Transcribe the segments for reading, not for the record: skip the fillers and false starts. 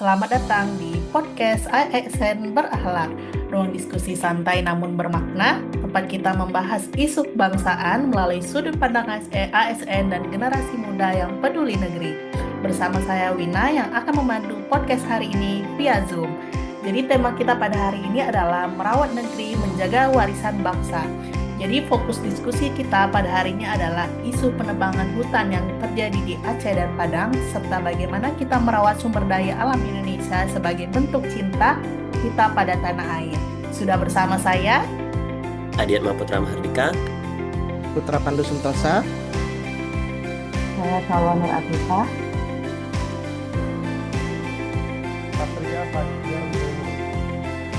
selamat datang di podcast ASN Berakhlak. Ruang diskusi santai namun bermakna, tempat kita membahas isu kebangsaan melalui sudut pandang ASN dan generasi muda yang peduli negeri. Bersama saya Wina yang akan memandu podcast hari ini via Zoom. Jadi tema kita pada hari ini adalah merawat negeri, menjaga warisan bangsa. Jadi fokus diskusi kita pada hari ini adalah isu penebangan hutan yang terjadi di Aceh dan Padang, serta bagaimana kita merawat sumber daya alam Indonesia sebagai bentuk cinta kita pada tanah air. Sudah bersama saya, Adiatma Putra Mahardika, Putra Pandu Sentosa, saya Salwa Nur Afifa.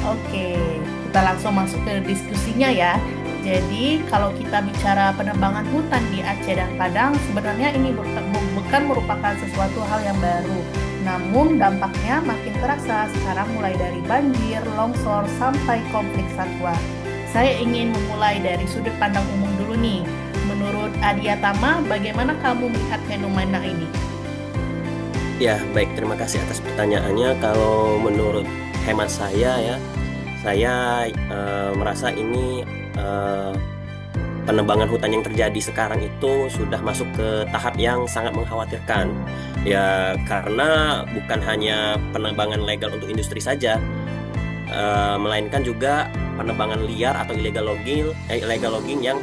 Oke, kita langsung masuk ke diskusinya ya. Jadi kalau kita bicara penebangan hutan di Aceh dan Padang, sebenarnya ini bukan merupakan sesuatu hal yang baru. Namun dampaknya makin terasa sekarang mulai dari banjir, longsor, sampai konflik satwa. Saya ingin memulai dari sudut pandang umum dulu nih. Menurut Adiatama, bagaimana kamu melihat fenomena ini? Ya, baik, terima kasih atas pertanyaannya. Kalau menurut hemat saya merasa ini penebangan hutan yang terjadi sekarang itu sudah masuk ke tahap yang sangat mengkhawatirkan. Ya, karena bukan hanya penebangan legal untuk industri saja, melainkan juga penebangan liar atau illegal logging yang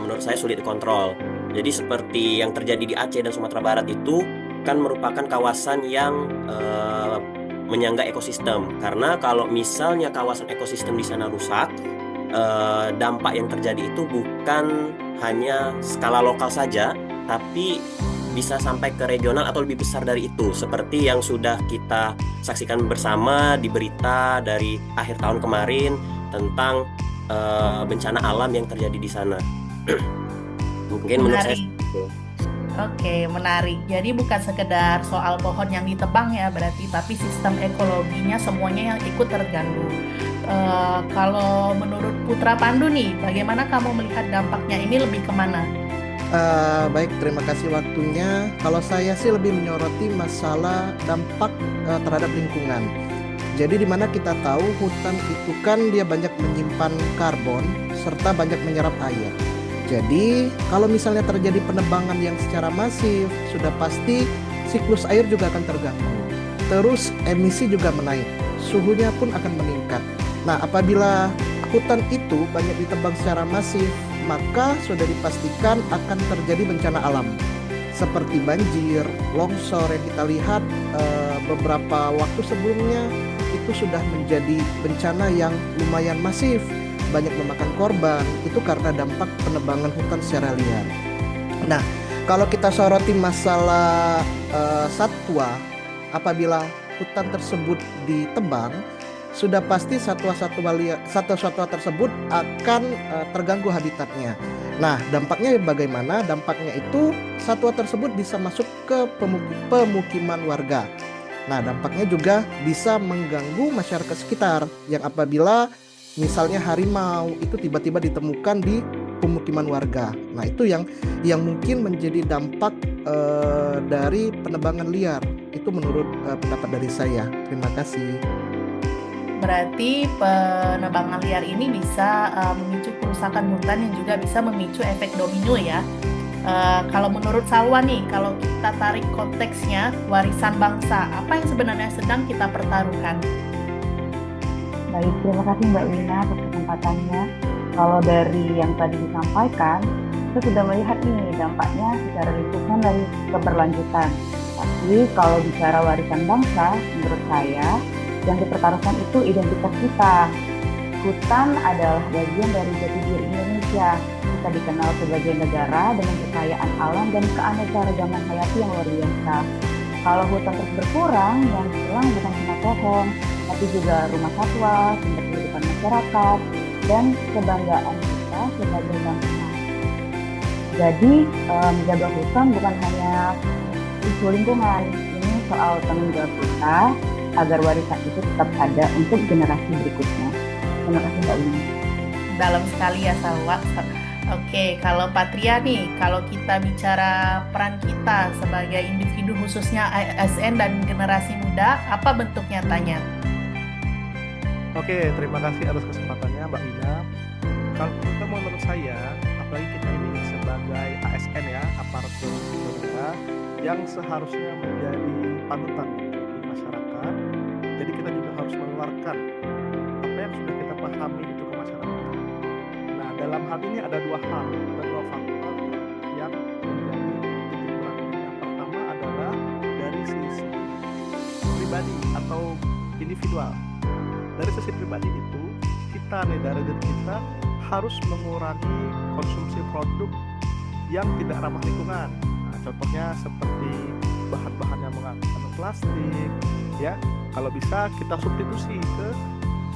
menurut saya sulit dikontrol. Jadi seperti yang terjadi di Aceh dan Sumatera Barat itu kan merupakan kawasan yang menyangga ekosistem. Karena kalau misalnya kawasan ekosistem di sana rusak, dampak yang terjadi itu bukan hanya skala lokal saja, tapi bisa sampai ke regional atau lebih besar dari itu, seperti yang sudah kita saksikan bersama di berita dari akhir tahun kemarin tentang bencana alam yang terjadi di sana. Mungkin menurut saya itu. Oke, menarik. Jadi bukan sekedar soal pohon yang ditebang ya berarti, tapi sistem ekologinya semuanya yang ikut terganggu. Kalau menurut Putra Pandu nih, bagaimana kamu melihat dampaknya ini lebih kemana? Baik, terima kasih waktunya. Kalau saya sih lebih menyoroti masalah dampak terhadap lingkungan. Jadi di mana kita tahu hutan itu kan dia banyak menyimpan karbon serta banyak menyerap air. Jadi kalau misalnya terjadi penebangan yang secara masif, sudah pasti siklus air juga akan terganggu. Terus emisi juga menaik, suhunya pun akan meningkat. Nah, apabila hutan itu banyak ditebang secara masif, maka sudah dipastikan akan terjadi bencana alam seperti banjir, longsor yang kita lihat beberapa waktu sebelumnya itu sudah menjadi bencana yang lumayan masif, banyak memakan korban, itu karena dampak penebangan hutan secara liar. Nah, kalau kita soroti masalah satwa, apabila hutan tersebut ditebang, sudah pasti satwa-satwa tersebut akan terganggu habitatnya. Nah, dampaknya bagaimana? Dampaknya itu satwa tersebut bisa masuk ke pemukiman warga. Nah, dampaknya juga bisa mengganggu masyarakat sekitar yang apabila misalnya harimau itu tiba-tiba ditemukan di pemukiman warga. Nah, itu yang mungkin menjadi dampak dari penebangan liar. Itu menurut pendapat dari saya. Terima kasih. Berarti penebangan liar ini bisa memicu kerusakan hutan yang juga bisa memicu efek domino ya. Kalau menurut Salwa nih, kalau kita tarik konteksnya warisan bangsa, apa yang sebenarnya sedang kita pertaruhkan? Baik, terima kasih Mbak Wina atas kesempatannya. Kalau dari yang tadi disampaikan, kita sudah melihat ini dampaknya secara lingkungan dan keberlanjutan. Tapi kalau bicara warisan bangsa, menurut saya yang dipertaruhkan itu identitas kita. Hutan adalah bagian dari jati diri Indonesia. Kita dikenal sebagai negara dengan kekayaan alam dan keanekaragaman hayati yang luar biasa. Kalau hutan terus berkurang, yang hilang bukan cuma pohon, tapi juga rumah satwa, sumber kehidupan masyarakat, dan kebanggaan kita sebagai bangsa. Jadi, menjaga hutan bukan hanya isu lingkungan, ini soal tanggung jawab kita agar warisan itu tetap ada untuk generasi berikutnya. Terima kasih Mbak Wina. Dalam sekali ya Salwa. Oke, kalau Patria nih, kalau kita bicara peran kita sebagai individu khususnya ASN dan generasi muda, apa bentuk nyatanya? Oke, terima kasih atas kesempatannya Mbak Wina. Kalau menurut saya, apalagi kita ini sebagai ASN ya, aparatur sipil negara, yang seharusnya menjadi panutan bagi masyarakat. Jadi kita juga harus mengeluarkan apa yang sudah kita pahami itu ke masyarakat. Nah, dalam hal ini ada dua faktor yang menjadi titik berat. Yang pertama adalah dari sisi pribadi atau individual. Dari sisi pribadi itu, kita nih dari diri kita harus mengurangi konsumsi produk yang tidak ramah lingkungan. Nah, contohnya seperti bahan-bahan yang mengandung plastik, ya. Kalau bisa kita substitusi ke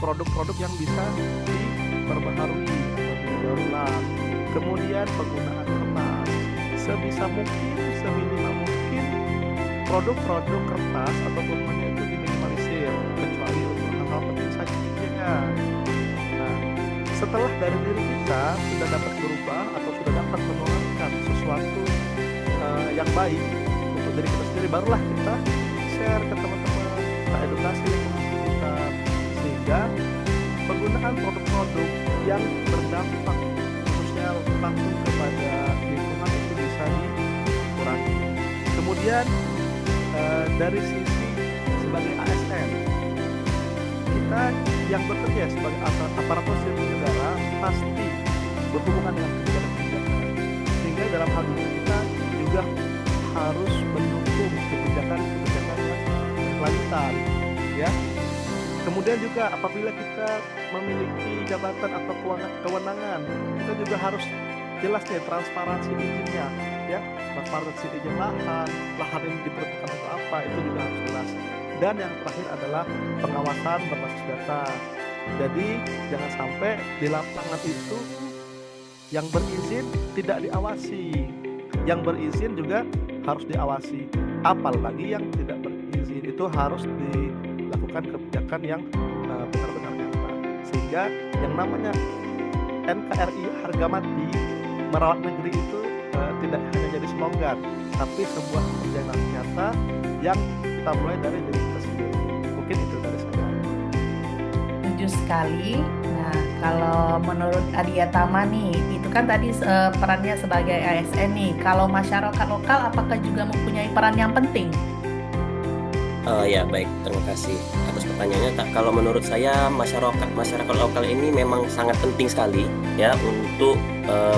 produk-produk yang bisa diperbaharui atau didaur ulang. Kemudian penggunaan kertas, sebisa mungkin, seminimal mungkin produk-produk kertas atau volumenya itu diminimalisir, kecuali untuk hal-hal penting saja. Nah, setelah dari diri kita sudah dapat berubah atau sudah dapat menularkan sesuatu yang baik untuk diri kita sendiri, barulah kita share ke teman-teman, kita edukasi lingkungan kita, sehingga penggunaan produk-produk yang berdampak khususnya langsung kepada lingkungan itu bisa dikurangi. Kemudian dari sisi sebagai ASN, kita yang bekerja sebagai aparatur sipil negara pasti berhubungan dengan kebijakan-kebijakan, sehingga dalam hal ini kita juga harus mendukung kebijakan-kebijakan yang berkelanjutan, ya. Kemudian juga apabila kita memiliki jabatan atau kewenangan, kita juga harus jelas nih transparansi izinnya, ya, transparansi izin lahan yang diperuntukkan untuk apa, itu juga harus jelas. Dan yang terakhir adalah pengawasan berbasis data. Jadi jangan sampai di lapangan itu yang berizin tidak diawasi, yang berizin juga harus diawasi. Apalagi yang tidak berizin itu harus dilakukan kebijakan yang benar-benar nyata. Sehingga yang namanya NKRI harga mati merawat negeri itu tidak hanya jadi slogan, tapi sebuah perjalanan nyata yang kita mulai dari diri kita sendiri. Mungkin itu dari saya. Setuju sekali. Nah, kalau menurut Arya Tama nih, itu kan tadi perannya sebagai ASN nih. Kalau masyarakat lokal, apakah juga mempunyai peran yang penting? Ya baik, terima kasih atas pertanyaannya. Kalau menurut saya masyarakat lokal ini memang sangat penting sekali ya untuk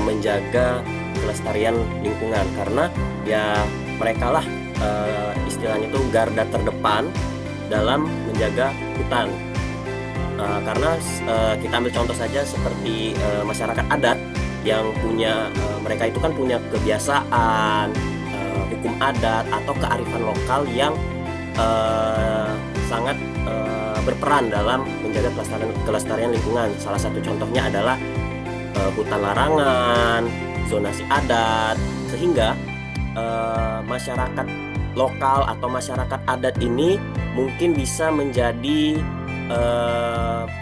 menjaga kelestarian lingkungan, karena ya mereka lah istilahnya itu garda terdepan dalam menjaga hutan. Karena kita ambil contoh saja seperti masyarakat adat yang punya mereka itu kan punya kebiasaan, hukum adat atau kearifan lokal yang sangat berperan dalam menjaga kelestarian lingkungan. Salah satu contohnya adalah hutan larangan, zonasi adat, sehingga masyarakat lokal atau masyarakat adat ini mungkin bisa menjadi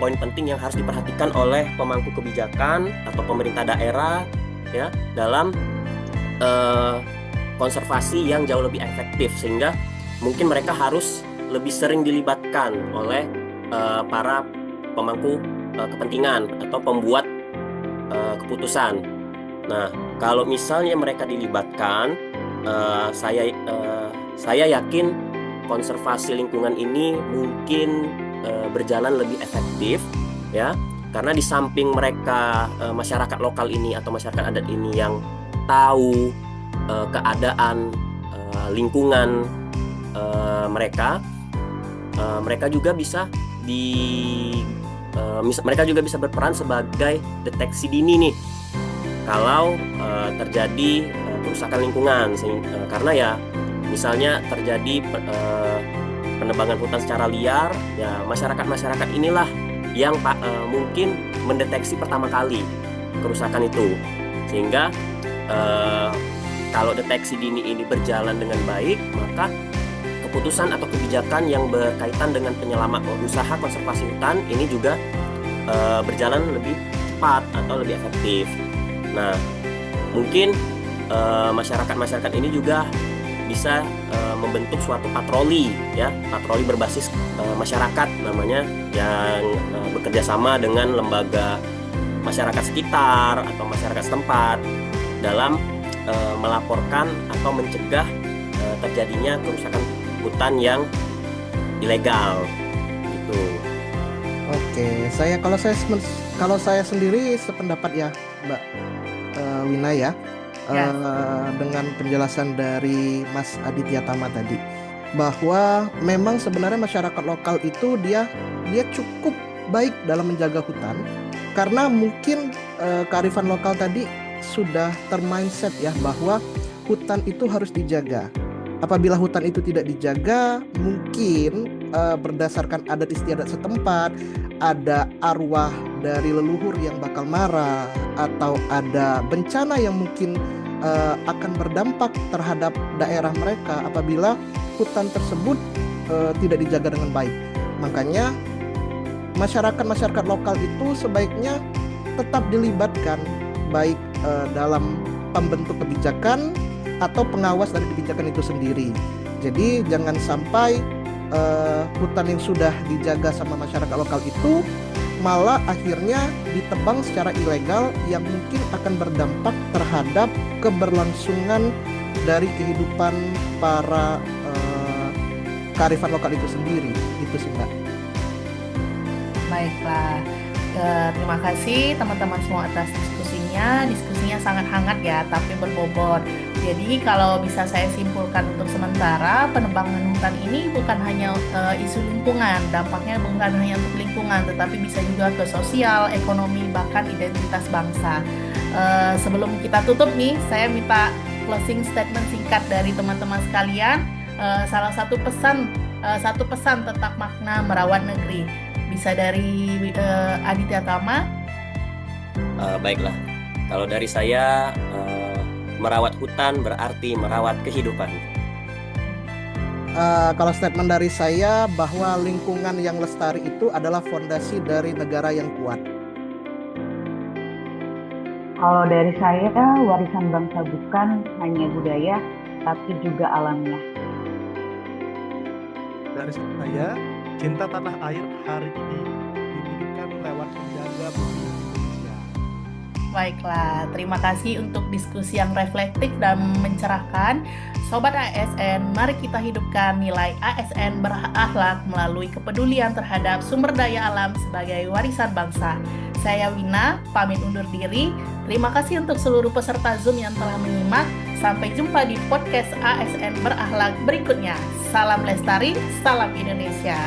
poin penting yang harus diperhatikan oleh pemangku kebijakan atau pemerintah daerah ya dalam konservasi yang jauh lebih efektif, sehingga mungkin mereka harus lebih sering dilibatkan oleh para pemangku kepentingan atau pembuat keputusan. Nah, kalau misalnya mereka dilibatkan, saya yakin konservasi lingkungan ini mungkin berjalan lebih efektif, ya, karena di samping mereka masyarakat lokal ini atau masyarakat adat ini yang tahu keadaan lingkungan mereka juga bisa mereka juga bisa berperan sebagai deteksi dini nih kalau terjadi kerusakan lingkungan, karena ya misalnya terjadi penebangan hutan secara liar, ya masyarakat inilah yang mungkin mendeteksi pertama kali kerusakan itu, sehingga kalau deteksi dini ini berjalan dengan baik, maka keputusan atau kebijakan yang berkaitan dengan usaha konservasi hutan ini juga berjalan lebih cepat atau lebih efektif. Nah, mungkin masyarakat ini juga bisa membentuk suatu patroli, ya, patroli berbasis masyarakat namanya, yang bekerja sama dengan lembaga masyarakat sekitar atau masyarakat setempat dalam melaporkan atau mencegah terjadinya kerusakan hutan yang ilegal, gitu. Oke, kalau saya sendiri sependapat ya, Mbak Wina ya, Ya. dengan penjelasan dari Mas Aditya Tama tadi, bahwa memang sebenarnya masyarakat lokal itu dia cukup baik dalam menjaga hutan, karena mungkin kearifan lokal tadi sudah termindset ya bahwa hutan itu harus dijaga. Apabila hutan itu tidak dijaga, mungkin berdasarkan adat istiadat setempat, ada arwah dari leluhur yang bakal marah, atau ada bencana yang mungkin akan berdampak terhadap daerah mereka apabila hutan tersebut tidak dijaga dengan baik. Makanya masyarakat lokal itu sebaiknya tetap dilibatkan, baik dalam pembentuk kebijakan atau pengawas dari kebijakan itu sendiri. Jadi jangan sampai hutan yang sudah dijaga sama masyarakat lokal itu malah akhirnya ditebang secara ilegal, yang mungkin akan berdampak terhadap keberlangsungan dari kehidupan para kearifan lokal itu sendiri. Itu sih, Mbak. Baiklah, terima kasih teman-teman semua atas diskusinya. Diskusinya sangat hangat ya, tapi berbobot. Jadi kalau bisa saya simpulkan untuk sementara, penebangan hutan ini bukan hanya isu lingkungan, dampaknya bukan hanya untuk lingkungan, tetapi bisa juga ke sosial, ekonomi, bahkan identitas bangsa. Sebelum kita tutup nih, saya minta closing statement singkat dari teman-teman sekalian. Salah satu pesan tentang makna merawat negeri. Bisa dari Aditya Tama. Baiklah, kalau dari saya, merawat hutan berarti merawat kehidupan. Kalau statement dari saya, bahwa lingkungan yang lestari itu adalah fondasi dari negara yang kuat. Kalau dari saya, warisan bangsa bukan hanya budaya, tapi juga alamnya. Dari saya, cinta tanah air hari ini diwujudkan lewat menjaga bumi Indonesia. Baiklah, terima kasih untuk diskusi yang reflektif dan mencerahkan. Sobat ASN, mari kita hidupkan nilai ASN berakhlak melalui kepedulian terhadap sumber daya alam sebagai warisan bangsa. Saya Wina, pamit undur diri. Terima kasih untuk seluruh peserta Zoom yang telah menyimak. Sampai jumpa di podcast ASN berakhlak berikutnya. Salam lestari, salam Indonesia.